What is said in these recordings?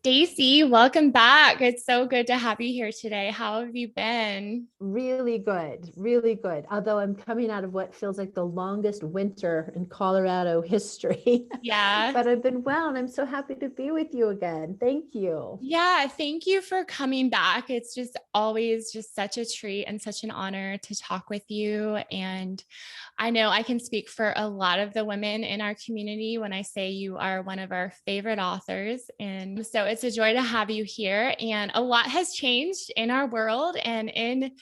Stacey, welcome back. It's so good to have you here today. How have you been? Really good, really good. Although I'm coming out of what feels like the longest winter in Colorado history, Yeah. but I've been well and I'm so happy to be with you again. Thank you. Yeah, thank you for coming back. It's just always just such a treat and such an honor to talk with you. And I know I can speak for a lot of the women in our community when I say you are one of our favorite authors. And so it's a joy to have you here. And a lot has changed in our world and in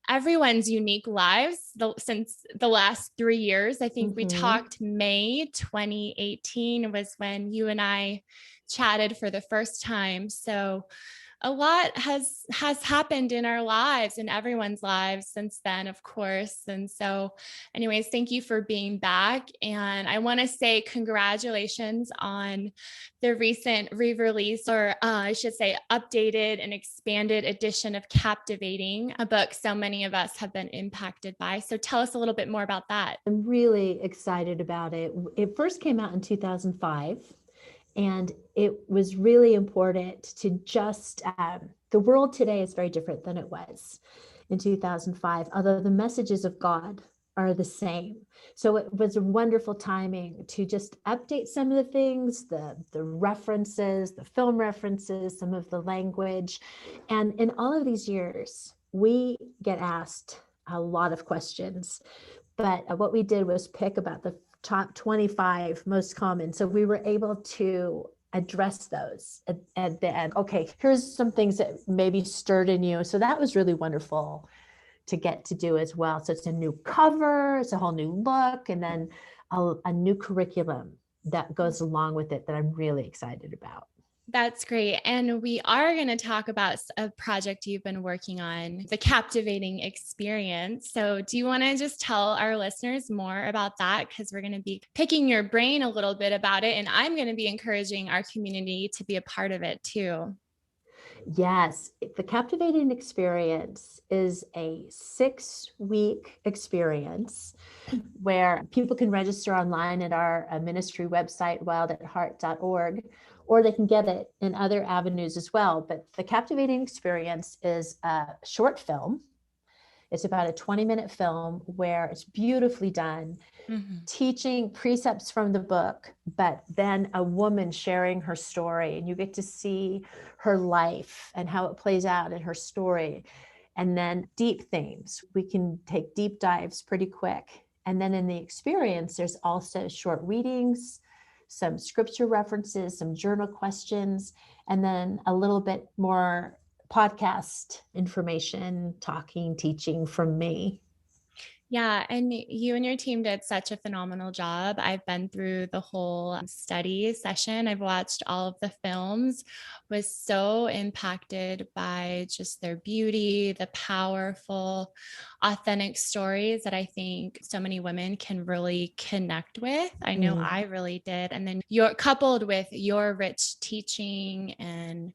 everyone's unique lives since the last 3 years. I think we Mhm. talked May 2018 was when you and I chatted for the first time. So a lot has happened in our lives and everyone's lives since then, of course. And so anyways, thank you for being back. And I want to say congratulations on the recent re-release, or I should say updated and expanded edition of Captivating, a book so many of us have been impacted by. So tell us a little bit more about that. I'm really excited about it. It first came out in 2005. And it was really important to the world today is very different than it was in 2005, although the messages of God are the same. So it was a wonderful timing to just update some of the things, the references, the film references, some of the language. And in all of these years, we get asked a lot of questions. But what we did was pick about the top 25 most common. So we were able to address those at the end. Okay, here's some things that maybe stirred in you. So that was really wonderful to get to do as well. So it's a new cover, it's a whole new look, and then a new curriculum that goes along with it that I'm really excited about. That's great. And we are going to talk about a project you've been working on, the Captivating Experience. So, do you want to just tell our listeners more about that? Because we're going to be picking your brain a little bit about it. And I'm going to be encouraging our community to be a part of it too. Yes, the Captivating Experience is a 6-week experience where people can register online at our ministry website, wildatheart.org, or they can get it in other avenues as well. But the Captivating Experience is a short film. It's about a 20-minute film where it's beautifully done, Mhm. teaching precepts from the book, but then a woman sharing her story, and you get to see her life and how it plays out in her story. And then deep themes. We can take deep dives pretty quick. And then in the experience, there's also short readings, some scripture references, some journal questions, and then a little bit more podcast information, talking, teaching from me. Yeah, and you and your team did such a phenomenal job. I've been through the whole study session. I've watched all of the films, was so impacted by just their beauty, the powerful, authentic stories that I think so many women can really connect with. I know Mm. I really did. And then you're coupled with your rich teaching and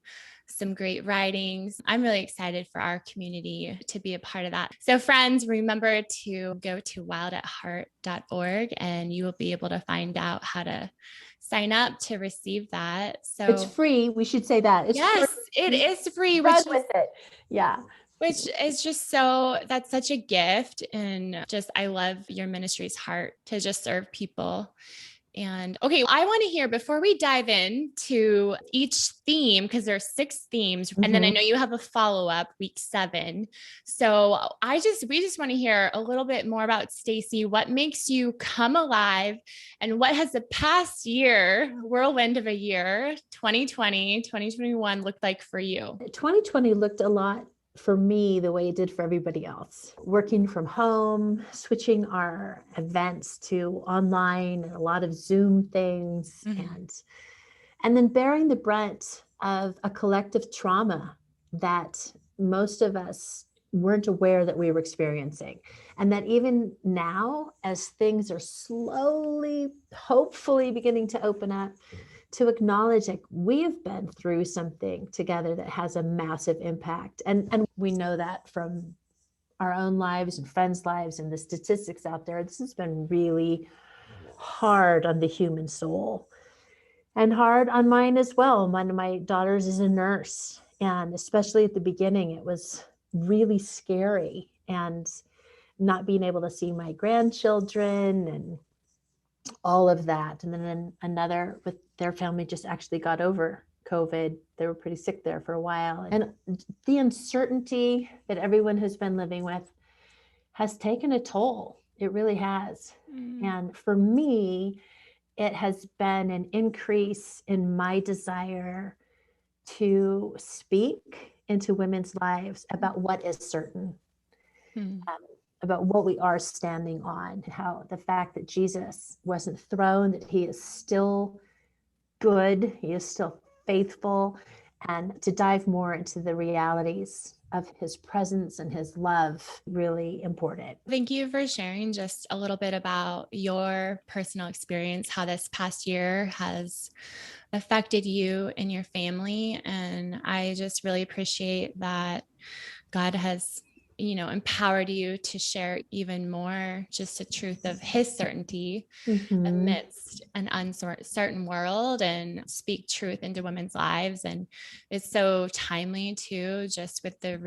some great writings. I'm really excited for our community to be a part of that. So, friends, remember to go to wildatheart.org and you will be able to find out how to sign up to receive that. It's So, free. We should say that. It's free. yes, it is free, Run with it. Yeah. which is just so that's such a gift. And just I love your ministry's heart to just serve people. And okay, I want to hear before we dive into each theme, because there's 6 themes, and then I Mm-hmm. know you have a follow-up week 7. So we just want to hear a little bit more about Stacey. What makes you come alive, and what has the past year, whirlwind of a year, 2020, 2021 looked like for you? 2020 looked a lot for me the way it did for everybody else. Working from home, switching our events to online, and a lot of Zoom things, Mhm. and then bearing the brunt of a collective trauma that most of us weren't aware that we were experiencing. And that even now, as things are slowly, hopefully beginning to open up, to acknowledge like we have been through something together that has a massive impact. And we know that from our own lives and friends' lives and the statistics out there. This has been really hard on the human soul. and hard on mine as well. One of my daughters is a nurse, and especially at the beginning, it was really scary, and not being able to see my grandchildren and all of that. And then another with their family just actually got over COVID. They were pretty sick there for a while. And the uncertainty that everyone has been living with has taken a toll. It really has. And for me, it has been an increase in my desire to speak into women's lives about what is certain, about what we are standing on, how the fact that Jesus wasn't thrown, that he is still good, he is still faithful, and to dive more into the realities of his presence and his love, really important. Thank you for sharing just a little bit about your personal experience, how this past year has affected you and your family. And I just really appreciate that God has, empowered you to share even more just the truth of his certainty amidst an uncertain world, and speak truth into women's lives. And it's so timely too, just with the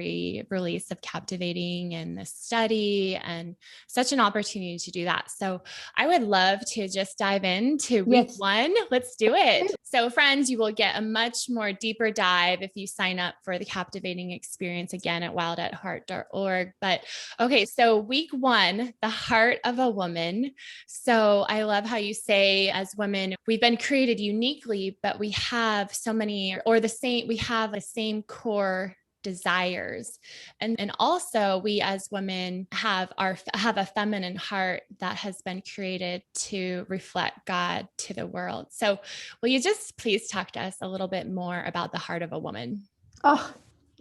release of Captivating and the study, and such an opportunity to do that. So I would love to just dive into week one. Let's do it. So friends, you will get a much more deeper dive if you sign up for the Captivating experience again at wildatheart.org. But okay, so week one, the heart of a woman. So I love how you say, as women, we've been created uniquely, but we have so many, or we have the same core desires. And also we as women have a feminine heart that has been created to reflect God to the world. So will you just please talk to us a little bit more about the heart of a woman? Oh,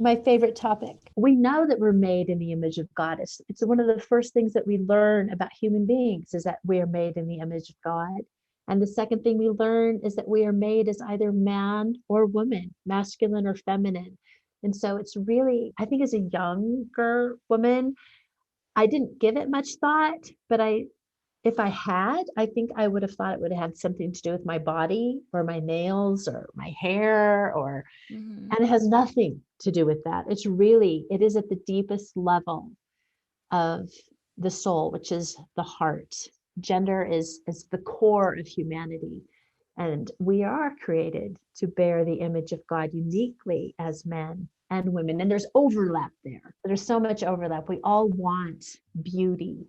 my favorite topic. We know that we're made in the image of God. It's one of the first things that we learn about human beings, is that we are made in the image of God. And the second thing we learn is that we are made as either man or woman, masculine or feminine. And so it's really, I think as a younger woman, I didn't give it much thought, but if I had, I think I would have thought it would have had something to do with my body or my nails or my hair, and it has nothing to do with that. It is at the deepest level of the soul, which is the heart. Gender is the core of humanity. And we are created to bear the image of God uniquely as men and women. And there's overlap there. There's so much overlap. We all want beauty,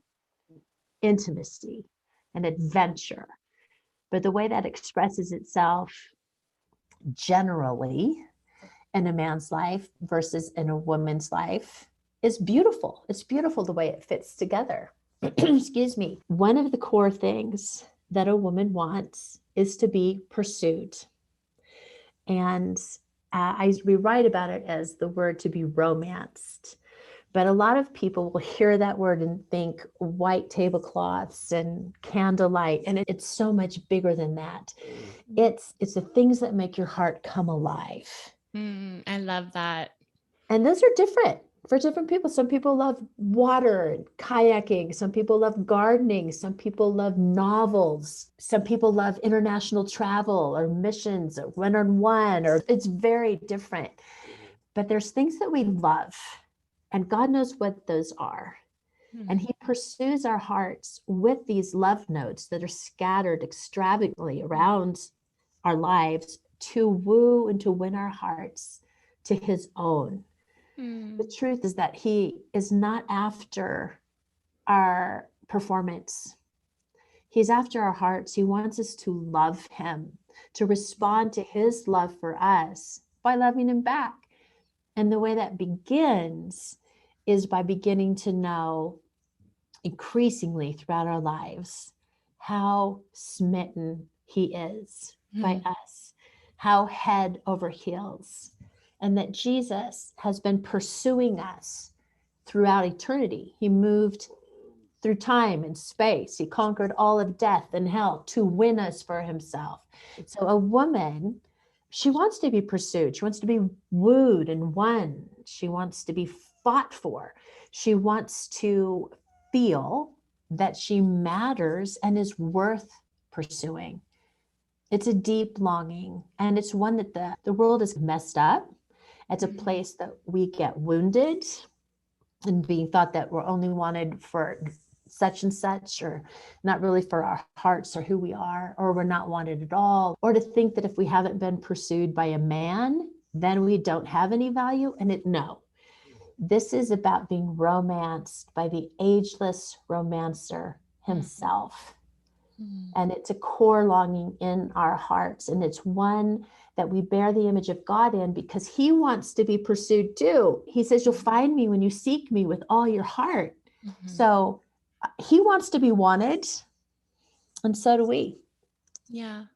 intimacy, and adventure. But the way that expresses itself generally in a man's life versus in a woman's life is beautiful. It's beautiful the way it fits together. Excuse me. One of the core things that a woman wants is to be pursued. And we write about it as the word to be romanced. But a lot of people will hear that word and think white tablecloths and candlelight. And it's so much bigger than that. It's the things that make your heart come alive. I love that. And those are different for different people. Some people love water and kayaking. Some people love gardening. Some people love novels. Some people love international travel or missions or one-on-one, or it's very different. But there's things that we love, and God knows what those are. And he pursues our hearts with these love notes that are scattered extravagantly around our lives to woo and to win our hearts to his own. The truth is that he is not after our performance. He's after our hearts. He wants us to love him, to respond to his love for us by loving him back. And the way that begins is by beginning to know increasingly throughout our lives how smitten he is by us, how head over heels, and that Jesus has been pursuing us throughout eternity. He moved through time and space. He conquered all of death and hell to win us for himself. So a woman, she wants to be pursued. She wants to be wooed and won. She wants to be fought for. She wants to feel that she matters and is worth pursuing. It's a deep longing, and it's one that the world is messed up. It's a Mhm. place that we get wounded and being thought that we're only wanted for such and such, or not really for our hearts or who we are, or we're not wanted at all, or to think that if we haven't been pursued by a man, then we don't have any value. No, this is about being romanced by the ageless romancer himself. Mhm. And it's a core longing in our hearts. And it's one that we bear the image of God in, because he wants to be pursued too. He says, you'll find me when you seek me with all your heart. Mhm. So he wants to be wanted, and so do we. Yeah.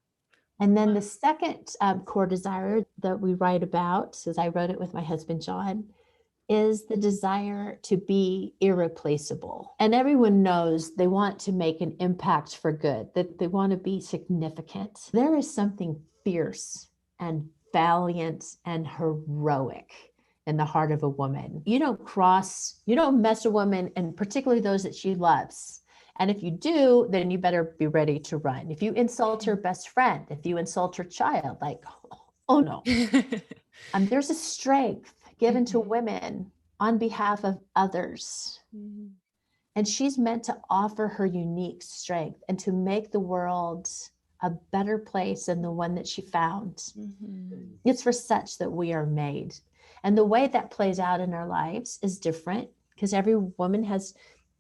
And then the second core desire that we write about, as I wrote it with my husband, John, is the desire to be irreplaceable. And everyone knows they want to make an impact for good, that they want to be significant. There is something fierce and valiant and heroic in the heart of a woman. You don't mess a woman, and particularly those that she loves. And if you do, then you better be ready to run. If you insult her best friend, if you insult her child, like, oh no. There's a strength given to women on behalf of others. Mhm. And she's meant to offer her unique strength and to make the world a better place than the one that she found. Mhm. It's for such that we are made. And the way that plays out in our lives is different, because every woman has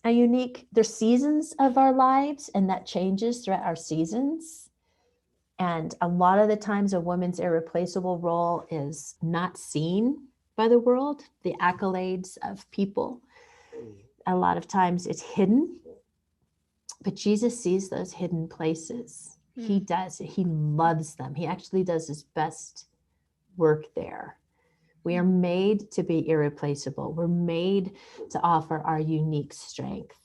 there's seasons of our lives, and that changes throughout our seasons. And a lot of the times, a woman's irreplaceable role is not seen by the world, the accolades of people. A lot of times it's hidden, but Jesus sees those hidden places. He does. He loves them. He actually does his best work there. We are made to be irreplaceable. We're made to offer our unique strength.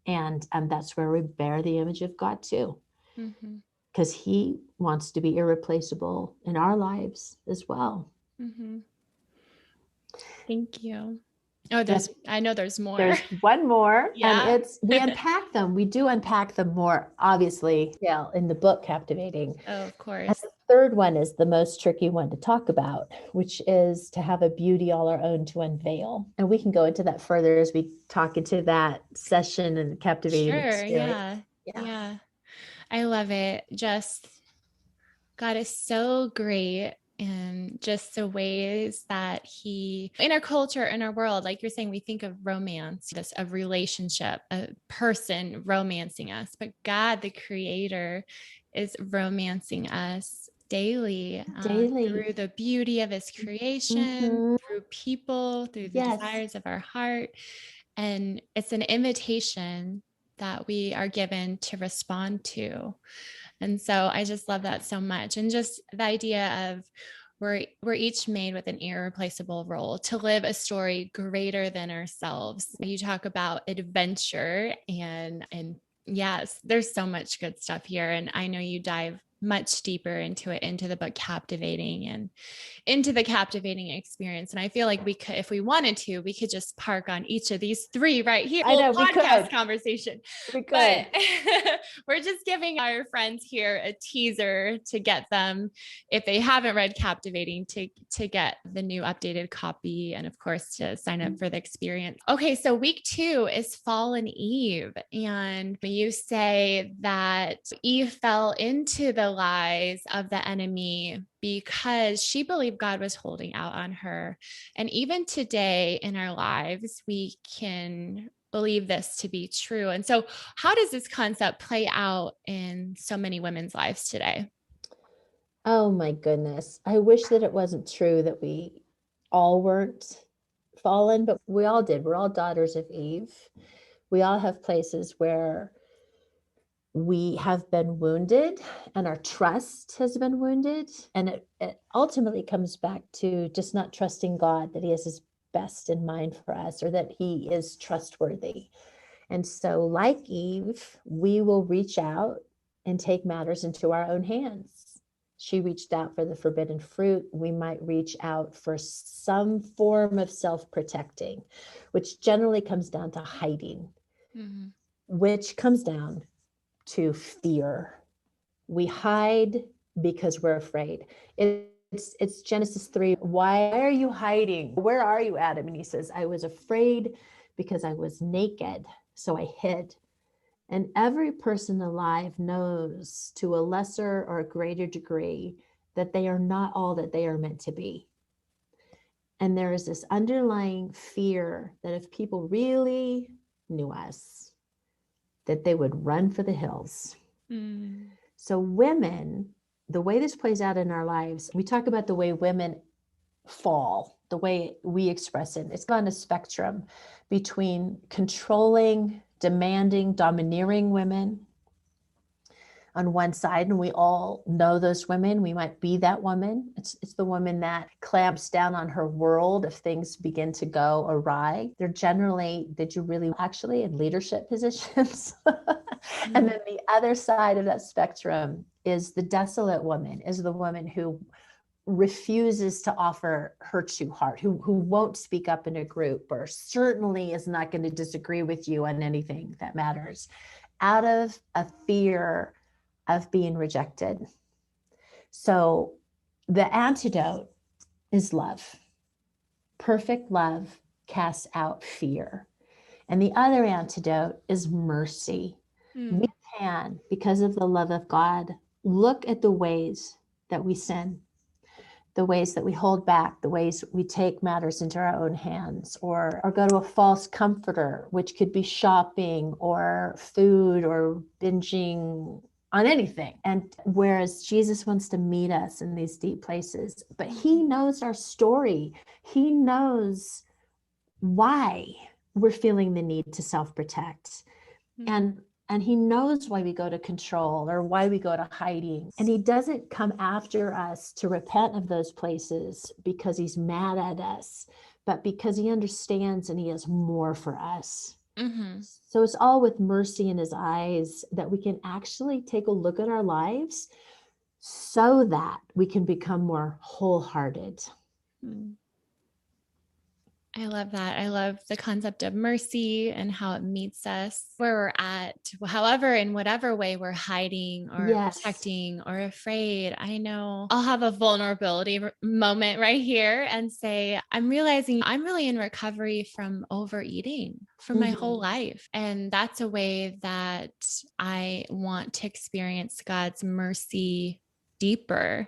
And that's where we bear the image of God too, Mhm. because he wants to be irreplaceable in our lives as well. Mhm. Thank you. Oh, Yes, I know there's more. there's one more, and Yeah. we unpack them. We do unpack them more, obviously, in the book Captivating. Oh, of And course. the third one is the most tricky one to talk about, which is to have a beauty all our own to unveil. And we can go into that further as we talk into that session and captivating Sure. experience. Yeah. Yeah. Yeah. I love it. Just God is so great. And just the ways that he, in our culture, in our world, like you're saying, we think of romance, this of relationship, a person romancing us, but God, the creator, is romancing us daily Daily. through the beauty of his creation, Mhm. through people, through the Yes. desires of our heart. And it's an invitation that we are given to respond to. And so I just love that so much. And just the idea of we're each made with an irreplaceable role to live a story greater than ourselves. You talk about adventure and yes, there's so much good stuff here. And I know you dive much deeper into it, into the book Captivating and into the captivating experience. And I feel like we could, if we wanted to, we could just park on each of these three right here. I know, we Podcast could. conversation. We could. But we're just giving our friends here a teaser to get them, if they haven't read Captivating, to get the new updated copy, and of course to sign up for the experience. Okay, so week 2 is Fallen Eve, and you say that Eve fell into the lies of the enemy because she believed God was holding out on her. And even today in our lives, we can believe this to be true. And so, how does this concept play out in so many women's lives today? Oh my goodness. I wish that it wasn't true that we all weren't fallen, but we all did. We're all daughters of Eve. We all have places where we have been wounded and our trust has been wounded. And it ultimately comes back to just not trusting God, that he has his best in mind for us, or that he is trustworthy. And so, like Eve, we will reach out and take matters into our own hands. She reached out for the forbidden fruit. We might reach out for some form of self-protecting, which generally comes down to hiding, which comes down to fear. We hide because we're afraid. It's Genesis 3. Why are you hiding? Where are you, Adam? And he says, I was afraid because I was naked, so I hid. And every person alive knows to a lesser or a greater degree that they are not all that they are meant to be. And there is this underlying fear that if people really knew us, that they would run for the hills. Mm. So women, the way this plays out in our lives, we talk about the way women fall, the way we express it. It's on a spectrum between controlling, demanding, domineering women on one side, and we all know those women. We might be that woman. It's the woman that clamps down on her world if things begin to go awry. They're generally, did you really actually in leadership positions? And then the other side of that spectrum is the desolate woman, is the woman who refuses to offer her true heart, who won't speak up in a group, or certainly is not going to disagree with you on anything that matters, out of a fear of being rejected. So the antidote is love. Perfect love casts out fear. And the other antidote is mercy. We can, because of the love of God, look at the ways that we sin, the ways that we hold back, the ways we take matters into our own hands, or go to a false comforter, which could be shopping or food or binging on anything. And whereas Jesus wants to meet us in these deep places, but he knows our story. He knows why we're feeling the need to self-protect. And he knows why we go to control or why we go to hiding. And he doesn't come after us to repent of those places because he's mad at us, but because he understands and he has more for us. Mm-hmm. So it's all with mercy in his eyes that we can actually take a look at our lives so that we can become more wholehearted. I love that. I love the concept of mercy and how it meets us where we're at, however, in whatever way we're hiding or protecting or afraid. I know I'll have a vulnerability moment right here and say, I'm realizing I'm really in recovery from overeating for my whole life. And that's a way that I want to experience God's mercy deeper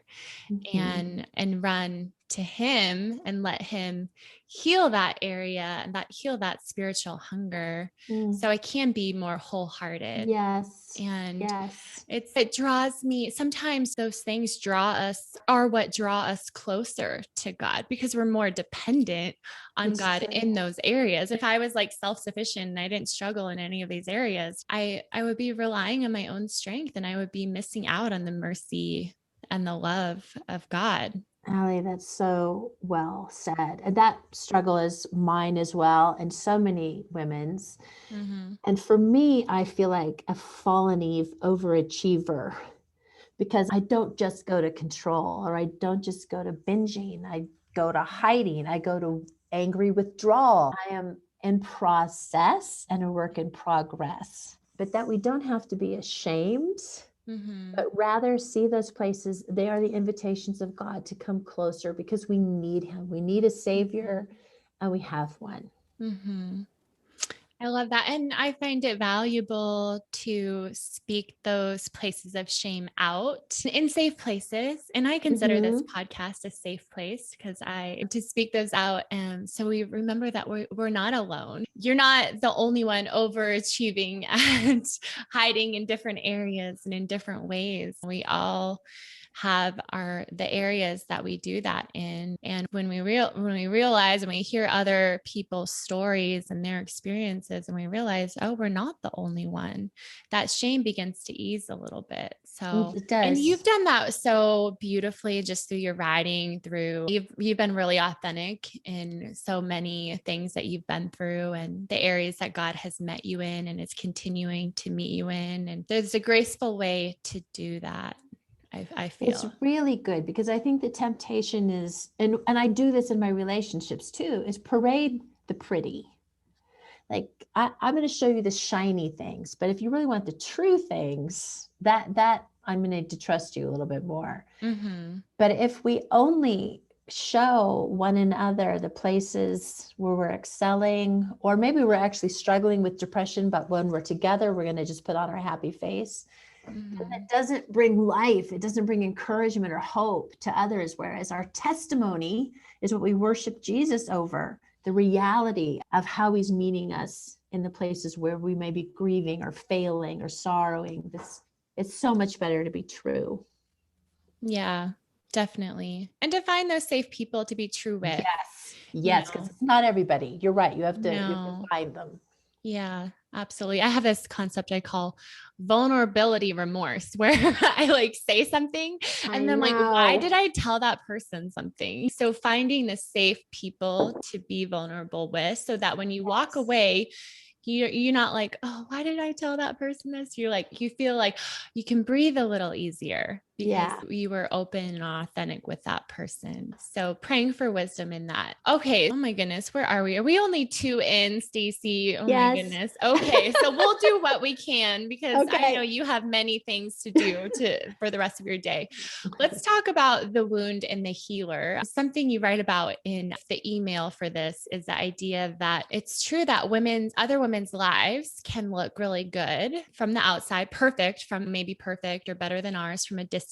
and run to him and let him heal that area and heal that spiritual hunger so I can be more wholehearted. Yes. And yes. it draws me, sometimes those things are what draw us closer to God because we're more dependent on God in those areas. If I was like self-sufficient and I didn't struggle in any of these areas, I would be relying on my own strength and I would be missing out on the mercy and the love of God. Allie, that's so well said. And that struggle is mine as well, and so many women's. And for me, I feel like a fallen Eve overachiever because I don't just go to control, or I don't just go to binging. I go to hiding. I go to angry withdrawal. I am in process and a work in progress, but that we don't have to be ashamed. But rather see those places, they are the invitations of God to come closer because we need him. We need a savior and we have one. I love that. And I find it valuable to speak those places of shame out in safe places. And I consider this podcast a safe place because to speak those out. And so we remember that we're not alone. You're not the only one overachieving and hiding in different areas and in different ways. We all have the areas that we do that in. And when we realize and we hear other people's stories and their experiences and we realize, oh, we're not the only one, that shame begins to ease a little bit. So it does. And you've done that so beautifully just through your writing, you've been really authentic in so many things that you've been through and the areas that God has met you in and is continuing to meet you in. And there's a graceful way to do that. I feel it's really good because I think the temptation is, and I do this in my relationships too, is parade the pretty. Like I'm going to show you the shiny things, but if you really want the true things, that I'm going to need to trust you a little bit more. Mm-hmm. But if we only show one another the places where we're excelling, or maybe we're actually struggling with depression, but when we're together, we're going to just put on our happy face. Mm-hmm. It doesn't bring life. It doesn't bring encouragement or hope to others. Whereas our testimony is what we worship Jesus over, the reality of how he's meeting us in the places where we may be grieving or failing or sorrowing. It's so much better to be true. Yeah, definitely. And to find those safe people to be true with. Yes, because it's not everybody. You're right. You have to No. find them. Yeah, absolutely. I have this concept I call vulnerability remorse, where I like say something and then like, why did I tell that person something? So finding the safe people to be vulnerable with, so that when you walk away, you're not like, oh, why did I tell that person this? You're like, you feel like you can breathe a little easier because you were open and authentic with that person. So praying for wisdom in that. Okay. Oh my goodness. Where are we? Are we only 2 in, Stacey? Oh my goodness. Okay. So we'll do what we can, because I know you have many things to do for the rest of your day. Let's talk about the wound and the healer. Something you write about in the email for this is the idea that it's true that other women's lives can look really good from the outside, perfect or better than ours from a distance.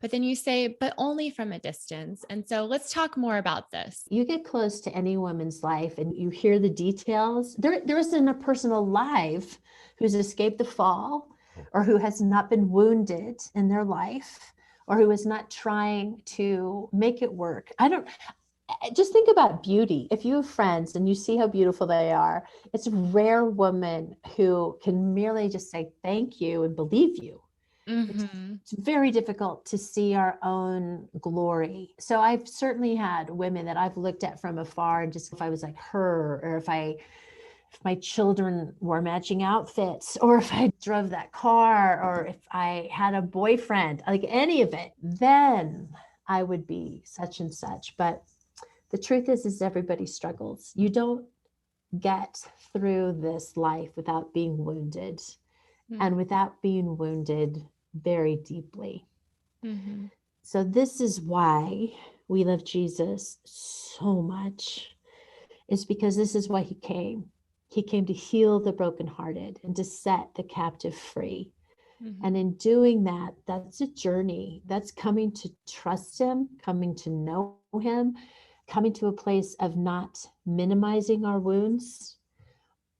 But then you say, but only from a distance. And so let's talk more about this. You get close to any woman's life and you hear the details. There isn't a person alive who's escaped the fall, or who has not been wounded in their life, or who is not trying to make it work. Just think about beauty. If you have friends and you see how beautiful they are, it's a rare woman who can merely just say thank you and believe you. Mm-hmm. It's very difficult to see our own glory. So I've certainly had women that I've looked at from afar, and just if I was like her, or if my children wore matching outfits, or if I drove that car, or if I had a boyfriend, like any of it, then I would be such and such. But the truth is everybody struggles. You don't get through this life without being wounded, Mm-hmm. and without being wounded very deeply. Mm-hmm. So this is why we love Jesus so much, is because this is why he came. He came to heal the brokenhearted and to set the captive free. Mm-hmm. And in doing that, that's a journey. That's coming to trust him, coming to know him, coming to a place of not minimizing our wounds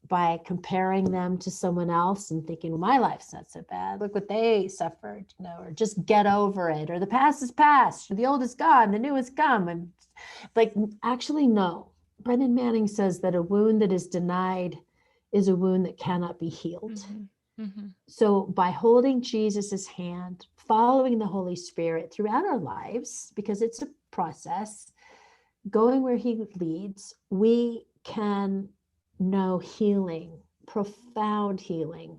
by comparing them to someone else and thinking, well, my life's not so bad. Look what they suffered, or just get over it, or the past is past, or the old is gone, the new has come. And like, actually, no. Brennan Manning says that a wound that is denied is a wound that cannot be healed. Mm-hmm. Mm-hmm. So by holding Jesus's hand, following the Holy Spirit throughout our lives, because it's a process, going where he leads, we can know healing, profound healing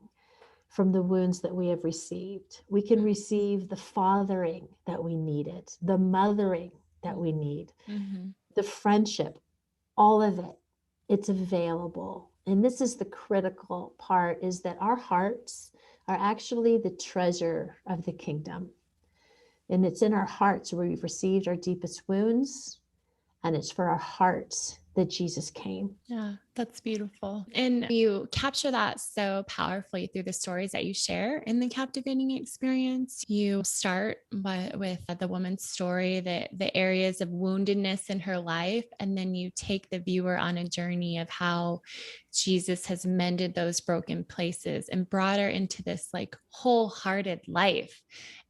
from the wounds that we have received. We can receive the fathering that we needed, the mothering that we need, Mm-hmm. the friendship, all of it. It's available. And this is the critical part, is that our hearts are actually the treasure of the kingdom. And it's in our hearts where we've received our deepest wounds. And it's for our hearts that Jesus came. Yeah, that's beautiful. And you capture that so powerfully through the stories that you share in the captivating experience. You start with the woman's story, the areas of woundedness in her life, and then you take the viewer on a journey of how Jesus has mended those broken places and brought her into this like wholehearted life.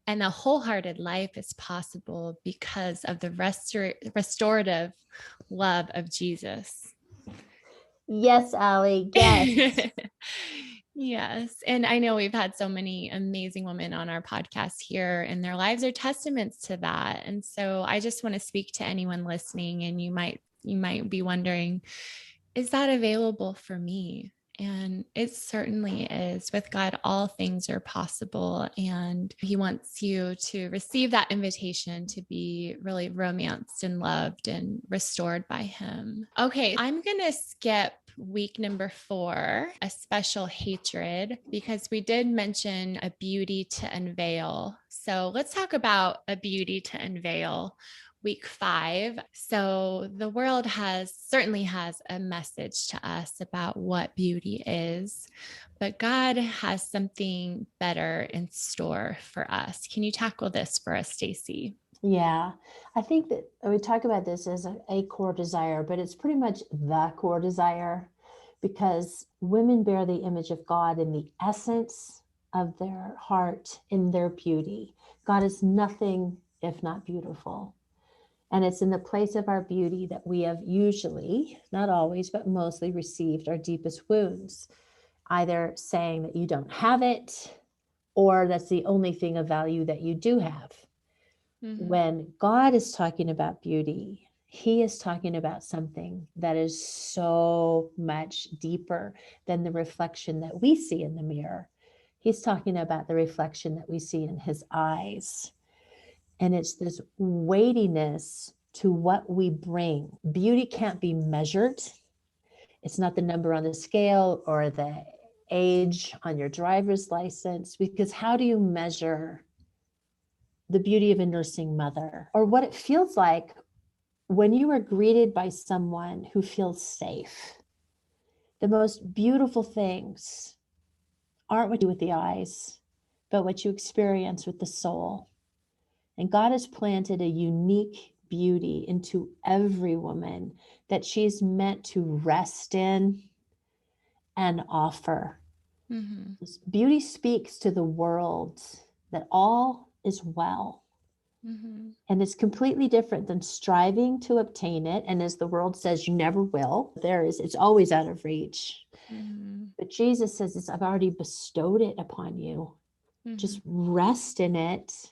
And a wholehearted life is possible because of the restorative love of Jesus. Yes, Allie. Yes. Yes. And I know we've had so many amazing women on our podcast here, and their lives are testaments to that. And so I just want to speak to anyone listening, and you might be wondering, is that available for me? And it certainly is. With God, all things are possible. And he wants you to receive that invitation to be really romanced and loved and restored by him. Okay, I'm going to skip week number 4, a special hatred, because we did mention a beauty to unveil. So let's talk about a beauty to unveil. Week 5. So the world certainly has a message to us about what beauty is, but God has something better in store for us. Can you tackle this for us, Stacey? Yeah, I think that we talk about this as a core desire, but it's pretty much the core desire, because women bear the image of God in the essence of their heart, in their beauty. God is nothing if not beautiful. And it's in the place of our beauty that we have usually, not always, but mostly received our deepest wounds, either saying that you don't have it, or that's the only thing of value that you do have. When God is talking about beauty, he is talking about something that is so much deeper than the reflection that we see in the mirror. He's talking about the reflection that we see in his eyes. And it's this weightiness to what we bring. Beauty can't be measured. It's not the number on the scale or the age on your driver's license, because how do you measure the beauty of a nursing mother, or what it feels like when you are greeted by someone who feels safe? The most beautiful things aren't what you do with the eyes, but what you experience with the soul. And God has planted a unique beauty into every woman that she's meant to rest in and offer. Mm-hmm. Beauty speaks to the world that all is well. Mm-hmm. And it's completely different than striving to obtain it. And as the world says, you never will. It's always out of reach. Mm-hmm. But Jesus says, I've already bestowed it upon you. Mm-hmm. Just rest in it,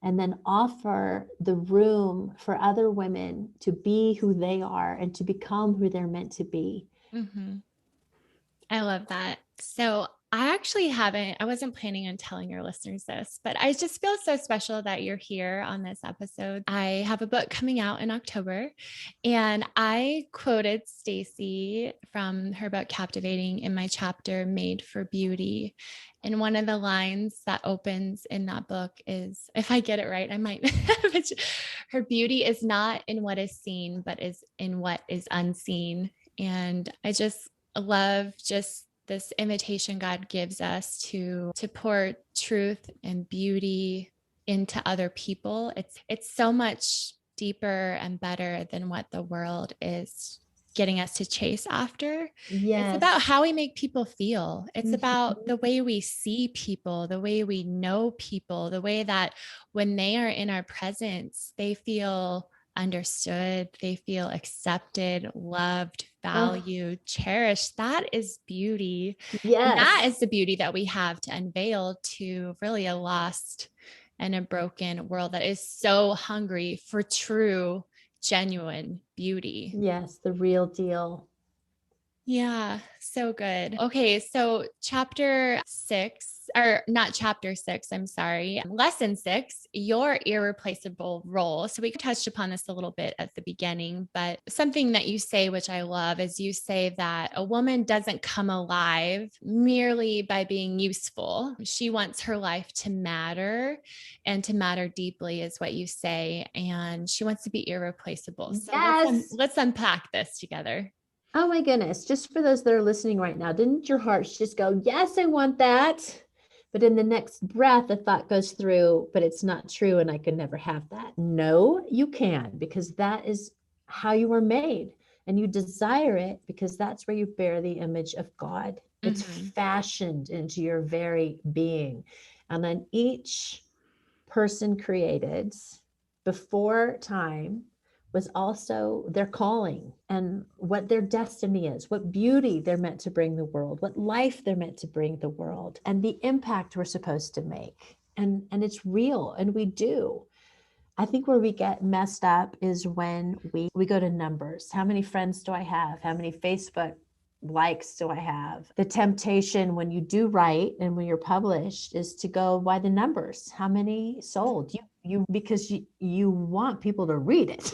and then offer the room for other women to be who they are and to become who they're meant to be. Mm-hmm. I love that. So I wasn't planning on telling your listeners this, but I just feel so special that you're here on this episode. I have a book coming out in October, and I quoted Stacey from her book Captivating in my chapter Made for Beauty. And one of the lines that opens in that book is, if I get it right, I might, her beauty is not in what is seen, but is in what is unseen. And I just love just this invitation God gives us to pour truth and beauty into other people. It's so much deeper and better than what the world is getting us to chase after. Yes. It's about how we make people feel. It's about the way we see people, the way we know people, the way that when they are in our presence, they feel understood, they feel accepted, loved, valued, cherished. That is beauty. Yes. And that is the beauty that we have to unveil to really a lost and a broken world that is so hungry for true, genuine beauty. Yes, the real deal. Yeah, so good. Okay, so chapter 6, or not chapter 6, I'm sorry, lesson 6, your irreplaceable role. So we touched upon this a little bit at the beginning, but something that you say, which I love, is you say that a woman doesn't come alive merely by being useful. She wants her life to matter, and to matter deeply is what you say. And she wants to be irreplaceable. So Yes. let's unpack this together. Oh my goodness. Just for those that are listening right now, didn't your hearts just go, yes, I want that? But in the next breath, the thought goes through, but it's not true and I could never have that. No, you can, because that is how you were made, and you desire it because that's where you bear the image of God. It's fashioned into your very being. And then each person created before time was also their calling and what their destiny is, what beauty they're meant to bring the world, what life they're meant to bring the world, and the impact we're supposed to make. And it's real, and we do. I think where we get messed up is when we go to numbers. How many friends do I have? How many Facebook likes do I have? The temptation when you do write and when you're published is to go by the numbers. How many sold? Because you want people to read it.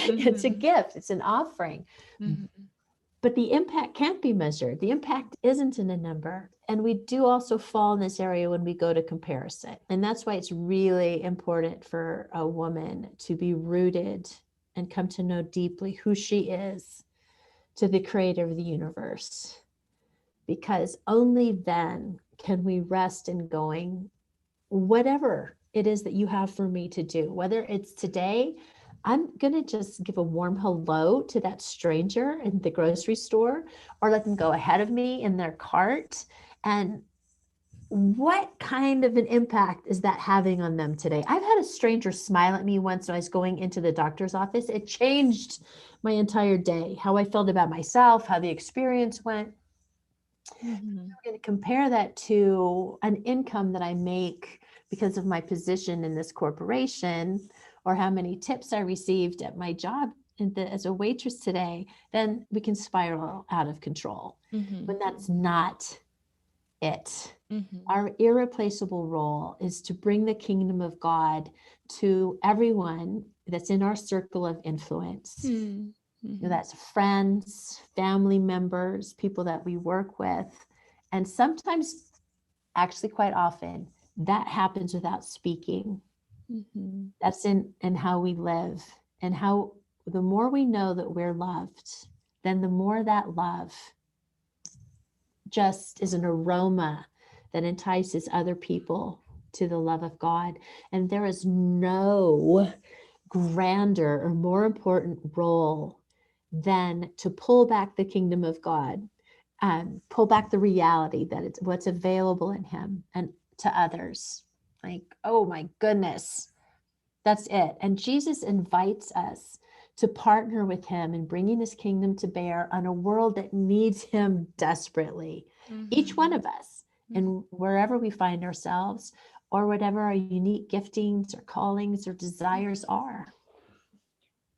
It's a gift, it's an offering. But the impact can't be measured. The impact isn't in a number. And we do also fall in this area when we go to comparison. And that's why it's really important for a woman to be rooted and come to know deeply who she is to the creator of the universe. Because only then can we rest in going, whatever it is that you have for me to do, whether it's today, I'm going to just give a warm hello to that stranger in the grocery store, or let them go ahead of me in their cart. And what kind of an impact is that having on them today? I've had a stranger smile at me once when I was going into the doctor's office. It changed my entire day, how I felt about myself, how the experience went. I'm going to compare that to an income that I make because of my position in this corporation, or how many tips I received at my job as a waitress today, then we can spiral out of control. When that's not it. Our irreplaceable role is to bring the kingdom of God to everyone that's in our circle of influence. That's friends, family members, people that we work with. And sometimes, actually quite often, that happens without speaking. That's in how we live, and how the more we know that we're loved, then the more that love just is an aroma that entices other people to the love of God. And there is no grander or more important role than to pull back the kingdom of God, pull back the reality that it's what's available in him and to others. Like, oh my goodness, that's it. And Jesus invites us to partner with him in bringing his kingdom to bear on a world that needs him desperately. Each one of us, and wherever we find ourselves, or whatever our unique giftings or callings or desires are.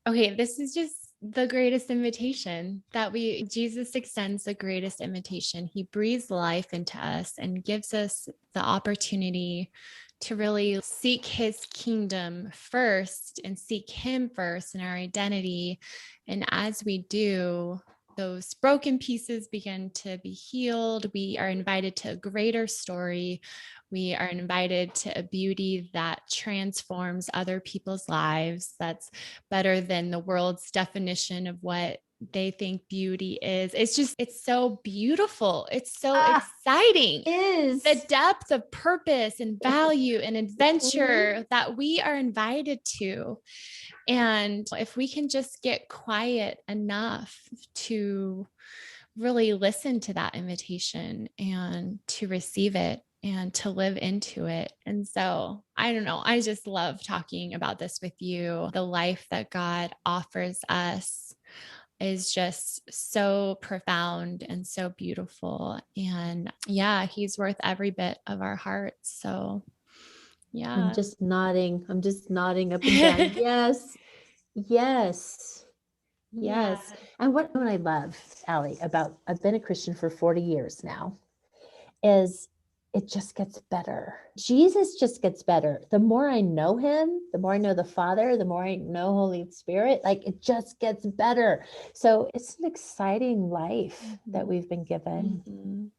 Okay, this is just the greatest invitation that Jesus extends the greatest invitation. He breathes life into us and gives us the opportunity to really seek his kingdom first and seek him first in our identity. And as we do, those broken pieces begin to be healed. We are invited to a greater story. We are invited to a beauty that transforms other people's lives. That's better than the world's definition of what they think beauty is. It's so beautiful. It's so exciting. Is the depth of purpose and value and adventure that we are invited to. And if we can just get quiet enough to really listen to that invitation and to receive it and to live into it. And so, I don't know, I just love talking about this with you. The life that God offers us is just so profound and so beautiful. And yeah, he's worth every bit of our hearts. So yeah. I'm just nodding up and down. Yes. Yes. Yes. And what I love, Allie, about I've been a Christian for 40 years now, is it just gets better. Jesus just gets better. The more I know him, the more I know the Father, the more I know Holy Spirit, like it just gets better. So it's an exciting life that we've been given.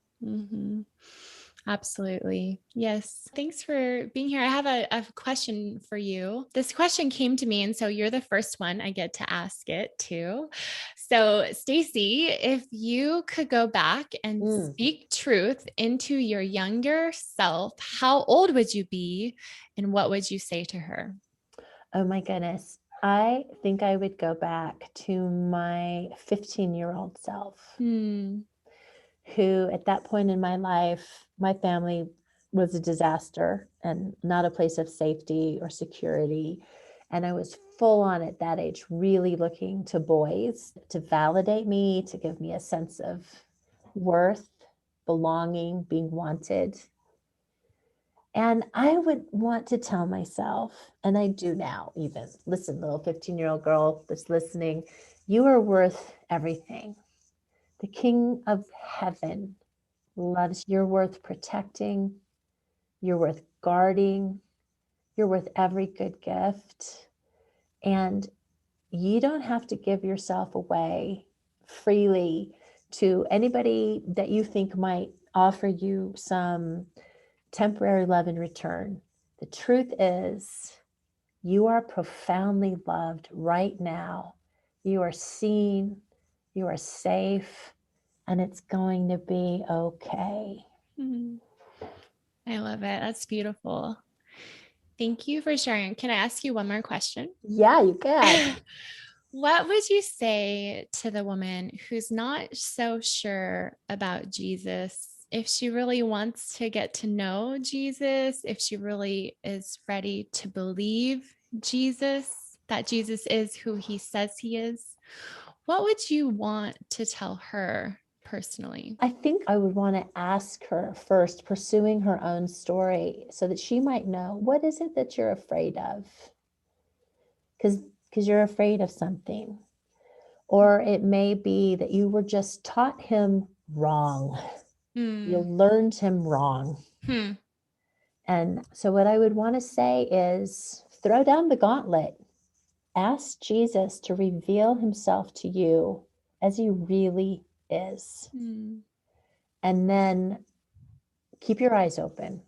Absolutely. Yes. Thanks for being here. I have a question for you. This question came to me, and so you're the first one I get to ask it to. So, Stasi, if you could go back and speak truth into your younger self, how old would you be, and what would you say to her? Oh my goodness. I think I would go back to my 15-year-old self. Who at that point in my life, my family was a disaster and not a place of safety or security. And I was full on at that age, really looking to boys to validate me, to give me a sense of worth, belonging, being wanted. And I would want to tell myself, and I do now even, listen, little 15-year-old girl that's listening, you are worth everything. The King of Heaven loves you. You're worth protecting. You're worth guarding. You're worth every good gift. And you don't have to give yourself away freely to anybody that you think might offer you some temporary love in return. The truth is, you are profoundly loved right now. You are seen, you are safe, and it's going to be okay. Mm. I love it. That's beautiful. Thank you for sharing. Can I ask you one more question? Yeah, you can. What would you say to the woman who's not so sure about Jesus? If she really wants to get to know Jesus, if she really is ready to believe Jesus, that Jesus is who he says he is, what would you want to tell her personally? I think I would want to ask her first, pursuing her own story, so that she might know, what is it that you're afraid of? Because you're afraid of something. Or it may be that you were just taught him wrong. You Hmm. learned him wrong. Hmm. And so what I would want to say is throw down the gauntlet. Ask Jesus to reveal himself to you as he really is. Hmm. And then keep your eyes open,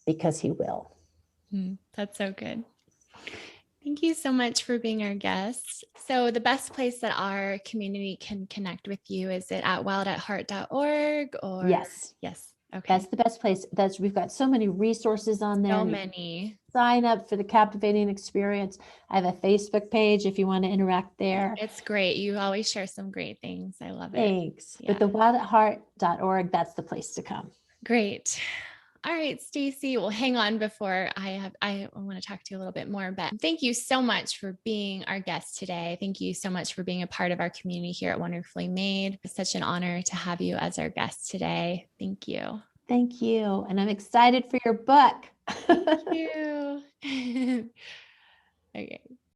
because he will. That's so good. Thank you so much for being our guest. So the best place that our community can connect with you, is it at wildatheart.org or? Yes. Yes. Okay. That's the best place. We've got so many resources on there. So many. Sign up for the captivating experience. I have a Facebook page if you want to interact there. It's great. You always share some great things. I love it. Thanks. Yeah. But the wildatheart.org, that's the place to come. Great. All right, Stacey. Well, hang on before I want to talk to you a little bit more, but thank you so much for being our guest today. Thank you so much for being a part of our community here at Wonderfully Made. It's such an honor to have you as our guest today. Thank you. Thank you. And I'm excited for your book. Thank you. Okay.